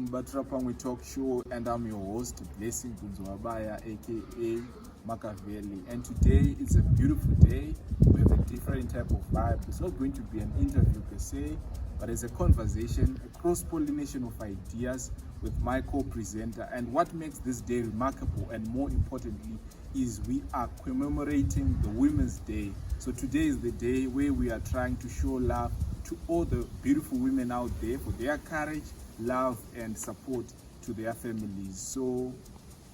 MubatiraPamwe talk show, and I'm your host, Blessing Bunzwabaya, aka Makaveli. And today is a beautiful day. We have a different type of vibe. It's not going to be an interview per se, but it's a conversation, a cross-pollination of ideas with my co-presenter. And what makes this day remarkable, and more importantly, is we are commemorating the Women's Day. So today is the day where we are trying to show love to all the beautiful women out there for their courage, love, and support to their families. So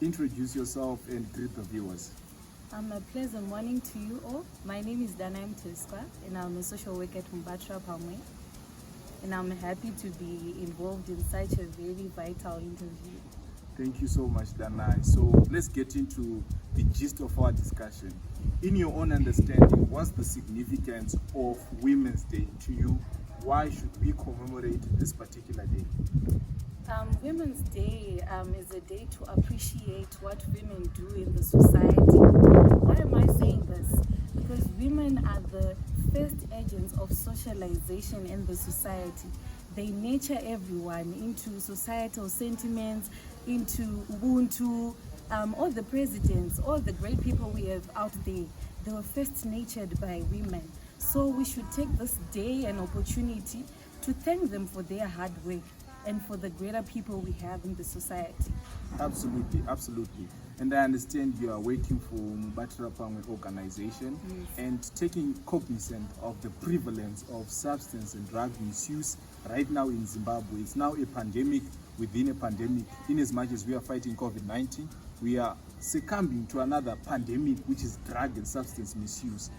introduce yourself and greet the viewers. A pleasant morning to you all. My name is Danaim Tesfa, and I'm a social worker at MubatiraPamwe. And I'm happy to be involved in such a very vital interview. Thank you so much, Danai. So let's get into the gist of our discussion. In your own understanding, what's the significance of Women's Day to you? Why should we commemorate this particular day? Women's Day is a day to appreciate what women do in the society. Why am I saying this? Because women are the first agents of socialization in the society. They nurture everyone into societal sentiments, into Ubuntu. All the presidents, all the great people we have out there, they were first nurtured by women. So we should take this day an opportunity to thank them for their hard work and for the greater people we have in the society. Absolutely, absolutely. And I understand you are working for MubatiraPamwe organization, yes, and taking cognizant of the prevalence of substance and drug misuse right now in Zimbabwe. It's now a pandemic within a pandemic. In as much as we are fighting COVID-19, we are succumbing to another pandemic, which is drug and substance misuse.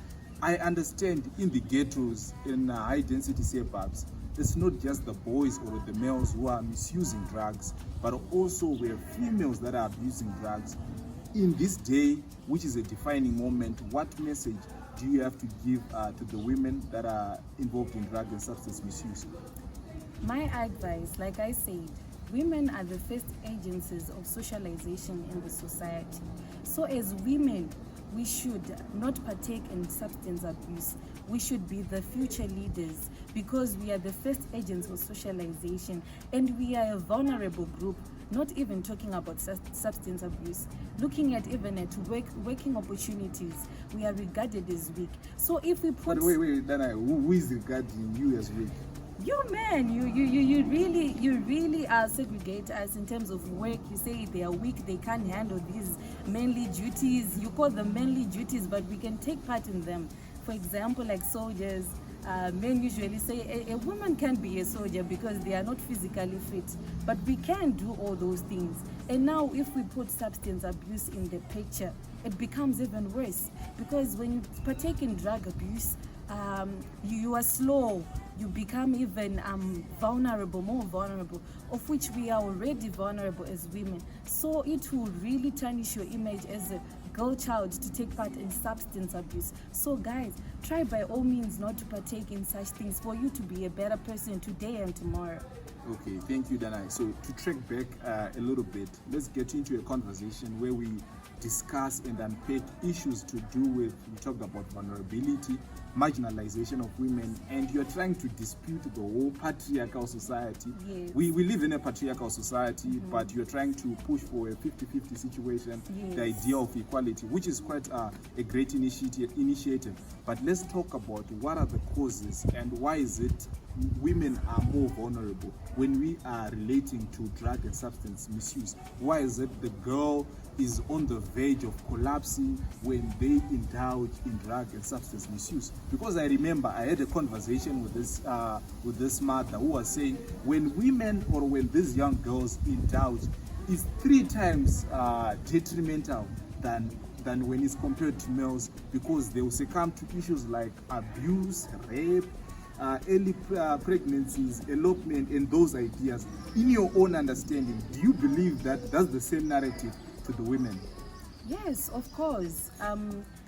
I understand in the ghettos, in high density suburbs, it's not just the boys or the males who are misusing drugs, but also we have females that are abusing drugs. In this day, which is a defining moment, what message do you have to give to the women that are involved in drug and substance misuse? My advice, like I said, women are the first agencies of socialization in the society. So as women, we should not partake in substance abuse. We should be the future leaders because we are the first agents of socialization, and we are a vulnerable group, not even talking about substance abuse. Looking at even at working opportunities, we are regarded as weak. So if we put... But wait, Dana, who is regarding you as weak? You man, you really segregate us in terms of work. You say they are weak, they can't handle these manly duties. You call them manly duties, but we can take part in them. For example, like soldiers, men usually say a woman can't be a soldier because they are not physically fit, but we can do all those things. And now if we put substance abuse in the picture, it becomes even worse, because when you partake in drug abuse, you are slow, you become even vulnerable, more vulnerable, of which we are already vulnerable as women. So it will really tarnish your image as a girl child to take part in substance abuse. So guys, try by all means not to partake in such things for you to be a better person today and tomorrow. Okay, thank you, Danai. So to track back a little bit, let's get into a conversation where we discuss and unpack issues to do with, we talked about vulnerability, marginalization of women, and you're trying to dispute the whole patriarchal society. Yes. We live in a patriarchal society, but you're trying to push for a 50-50 situation, yes, the idea of equality, which is quite a great initiative. But let's talk about what are the causes and why is it women are more vulnerable when we are relating to drug and substance misuse. Why is it the girl is on the verge of collapsing when they indulge in drug and substance misuse? Because I remember I had a conversation with this mother who was saying when women or when these young girls indulge, it's 3 times detrimental than when it's compared to males, because they will succumb to issues like abuse, rape, early pregnancies, elopement, and those ideas. In your own understanding, do you believe that that's the same narrative to the women? Yes, of course.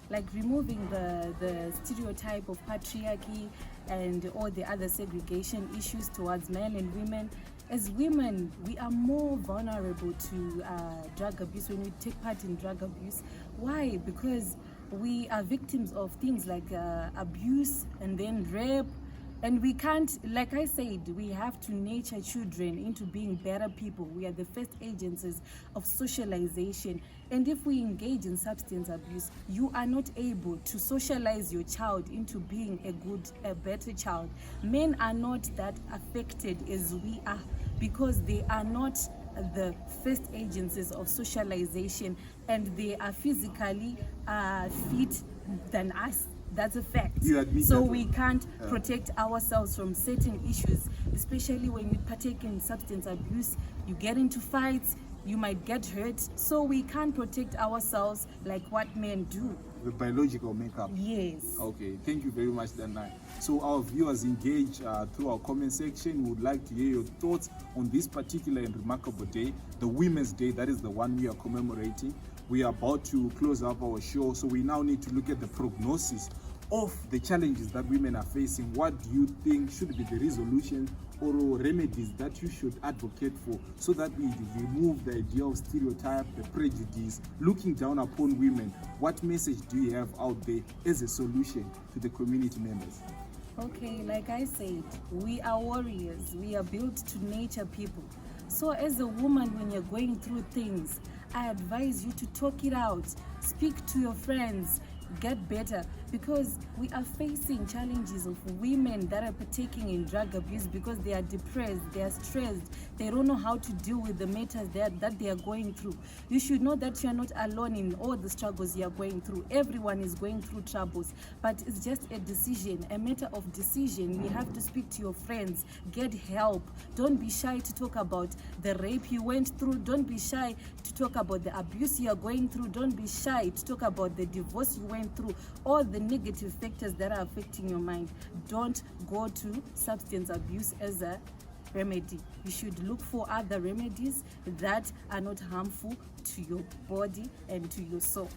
Like removing the stereotype of patriarchy and all the other segregation issues towards men and women. As women, we are more vulnerable to drug abuse when we take part in drug abuse. Why? Because we are victims of things like abuse and then rape, And we can't, like I said, we have to nurture children into being better people. We are the first agencies of socialization. And if we engage in substance abuse, you are not able to socialize your child into being a better child. Men are not that affected as we are, because they are not the first agencies of socialization, and they are physically fit than us. That's a fact. You admit so that? We can't protect ourselves from certain issues, especially when you partake in substance abuse. You get into fights, you might get hurt, so we can't protect ourselves like what men do. The biological makeup. Yes. Okay, thank you very much, Danai. So our viewers engage through our comment section. We would like to hear your thoughts on this particular and remarkable day, the Women's Day. That is the one we are commemorating. We are about to close up our show, so we now need to look at the prognosis of the challenges that women are facing. What do you think should be the resolution or remedies that you should advocate for, so that we remove the idea of stereotype, the prejudice, looking down upon women? What message do you have out there as a solution to the community members? Okay, like I said, we are warriors. We are built to nurture people. So as a woman, when you're going through things, I advise you to talk it out. Speak to your friends. Get better, because we are facing challenges of women that are partaking in drug abuse because they are depressed, they are stressed, they don't know how to deal with the matters that they are going through. You should know that you are not alone in all the struggles you are going through. Everyone is going through troubles, but it's just a decision, a matter of decision. You have to speak to your friends, get help. Don't be shy to talk about the rape you went through. Don't be shy to talk about the abuse you are going through. Don't be shy to talk about the divorce you went through, all the negative factors that are affecting your mind. Don't go to substance abuse as a remedy. You should look for other remedies that are not harmful to your body and to your soul.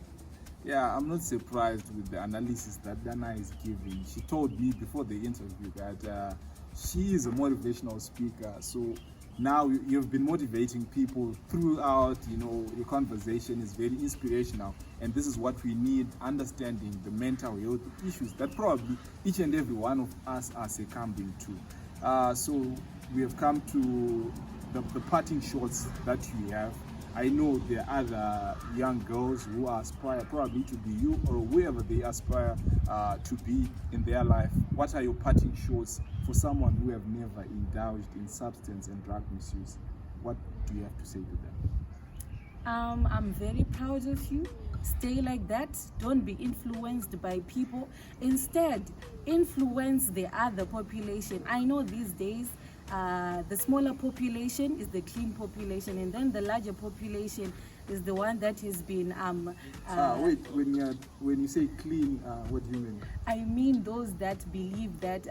Yeah, I'm not surprised with the analysis that Dana is giving. She told me before the interview that she is a motivational speaker. So now you've been motivating people throughout, your conversation is very inspirational. And this is what we need, understanding the mental health issues that probably each and every one of us are succumbing to. So we have come to the parting shots that we have. I know there are other young girls who aspire probably to be you or whoever they aspire to be in their life. What are your parting shots for someone who have never indulged in substance and drug misuse? What do you have to say to them? I'm very proud of you. Stay like that. Don't be influenced by people. Instead, influence the other population. I know these days the smaller population is the clean population, and then the larger population is the one that has been wait, when you say clean, what do you mean? I mean those that believe that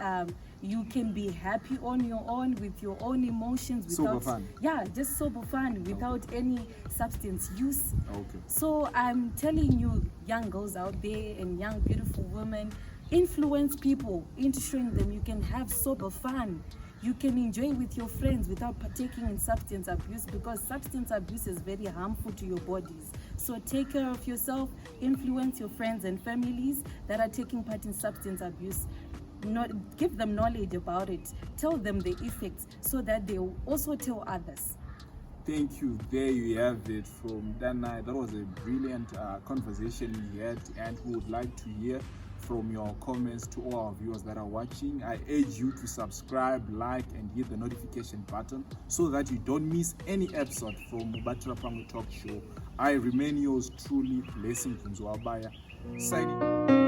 you can be happy on your own with your own emotions without sober fun. Yeah, just sober fun without any substance use. Okay. So I'm telling you, young girls out there and young beautiful women, influence people into showing them you can have sober fun. You can enjoy with your friends without partaking in substance abuse, because substance abuse is very harmful to your bodies. So take care of yourself, influence your friends and families that are taking part in substance abuse. Give them knowledge about it. Tell them the effects so that they will also tell others. Thank you. There you have it from Dana. That was a brilliant conversation we had, and we would like to hear from your comments to all our viewers that are watching. I urge you to subscribe, like, and hit the notification button so that you don't miss any episode from MubatiraPamwe Talk Show. I remain yours truly, Blessing Kunzwabaya, signing.